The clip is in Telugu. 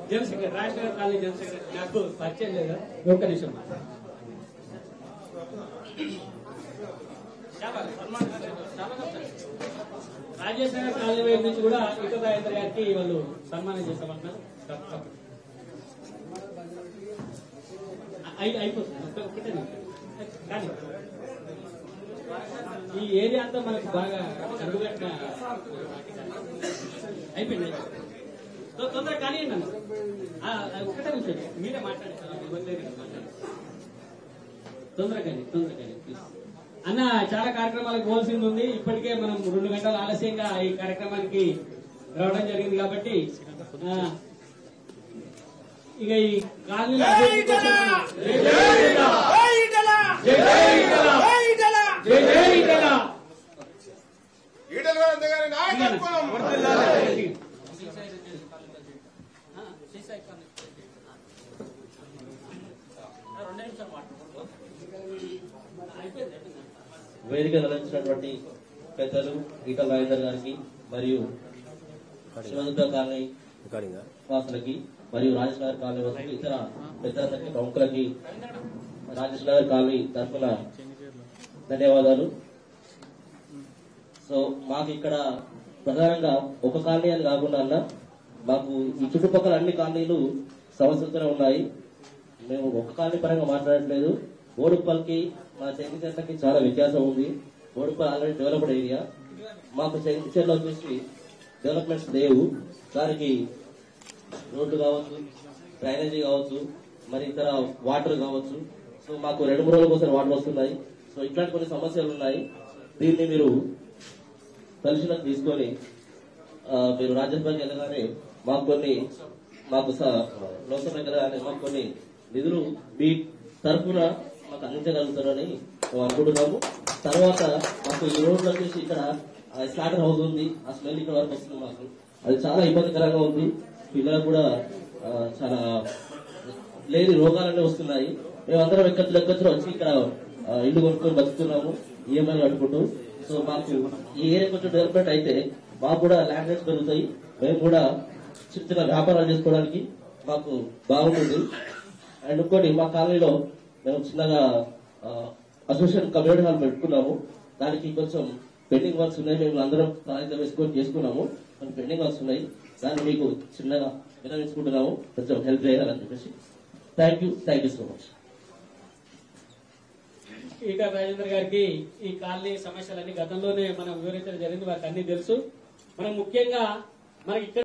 General secretary Rajasekhar college general secretary నాకు పరిచయం లేదా ఒక్క నిమిషం రాజశేఖర్ కాలేజ్ వైపు నుంచి కూడా ఇతర రాజేంద్ర గారికి వాళ్ళు సన్మానం చేస్తామంటున్నారు. అయిపోతుంది ఒకటే కానీ ఈ ఏరియా అంతా మనకు బాగా అడుగుపెట్టిన అయిపోయింది. తొందరగా కానీ నన్ను ఒకటే నిమిషం మీరే మాట్లాడారు తొందరగా ప్లీజ్ అన్న. చాలా కార్యక్రమాలకు పోవాల్సింది ఉంది. ఇప్పటికే మనం 2 గంటలు ఆలస్యంగా ఈ కార్యక్రమానికి రావడం జరిగింది కాబట్టి ఇక ఈ కాలనీ వేదిక నిర్వహించినటువంటి పెద్దలు ఈటల రాజేందర్ గారికి మరియు శివదుర్గ కాలనీ వాసులకి మరియు రాజేష్ నగర్ కాలనీ వాసులకి ఇతర పెద్దలందరికీ ప్రముఖులకి రాజేష్ నగర్ కాలనీ తరఫున ధన్యవాదాలు. సో మాకు ఇక్కడ ప్రధానంగా ఒక కాలనీ అని కాకుండా అన్న మాకు ఈ చుట్టుపక్కల అన్ని కాలనీలు సమస్యలతోనే ఉన్నాయి. మేము ఒక కాలనీ పరంగా మాట్లాడట్లేదు. బోడుప్పల్కి మా చెంగిచెర్లకి చాలా వ్యత్యాసం ఉంది. Boduppal already developed area. మాకు చెంగిచెర్ల వచ్చేసి డెవలప్మెంట్స్ లేవు. దానికి రోడ్డు కావచ్చు, డ్రైనేజీ కావచ్చు, మరి ఇతర వాటర్ కావచ్చు. సో మాకు 2-3 రోజులకు ఒకసారి వాటర్ వస్తున్నాయి. సో ఇట్లాంటి కొన్ని సమస్యలు ఉన్నాయి. దీన్ని మీరు పరిశీలన తీసుకొని మీరు రాజ్యసభకి వెళ్ళగానే మాకు లోక్సభకి వెళ్ళగానే మాకు కొన్ని నిధులు మీ తరఫున మాకు అందించగలుగుతారని అనుకుంటున్నాము. తర్వాత మాకు ఈ రోడ్లు వచ్చేసి ఇక్కడ స్లాటర్ హౌస్ ఉంది. ఆ స్మెల్ ఇక్కడ వరకు వస్తుంది. మాకు అది చాలా ఇబ్బందికరంగా ఉంది. పిల్లలకు కూడా చాలా లేని రోగాలన్నీ వస్తున్నాయి. మేమందరం ఎక్కచ్చు వచ్చి ఇక్కడ ఇల్లు కొనుక్కొని బతుకుతున్నాము ఈఎంఐలు కట్టుకుంటూ. సో మాకు ఈ ఏరియా కొంచెం డెవలప్మెంట్ అయితే మాకు కూడా ల్యాండ్ రేట్స్ పెరుగుతాయి. మేము కూడా చిన్న వ్యాపారాలు చేసుకోవడానికి మాకు బాగుంటుంది. అండ్ ఇంకోటి మా కాలనీలో మేము చిన్నగా అసోసియేషన్ కమ్యూనిటీ హాల్ పెట్టుకున్నాము. దానికి కొంచెం పెండింగ్ వర్క్స్ ఉన్నాయి. మేము అందరం కాగితం వేసుకొని చేసుకున్నాము. కొన్ని పెండింగ్ వర్క్స్ ఉన్నాయి. దాన్ని మీకు చిన్నగా వినవించుకుంటున్నాము. కొంచెం హెల్ప్ చేయాలని చెప్పేసి thank you so much. Etela Rajendra గారికి ఈ కాలనీ సమస్యలన్నీ గతంలోనే మనం వివరించడం జరిగింది. వారికి అన్ని తెలుసు. మనం ముఖ్యంగా మనకి ఇక్కడ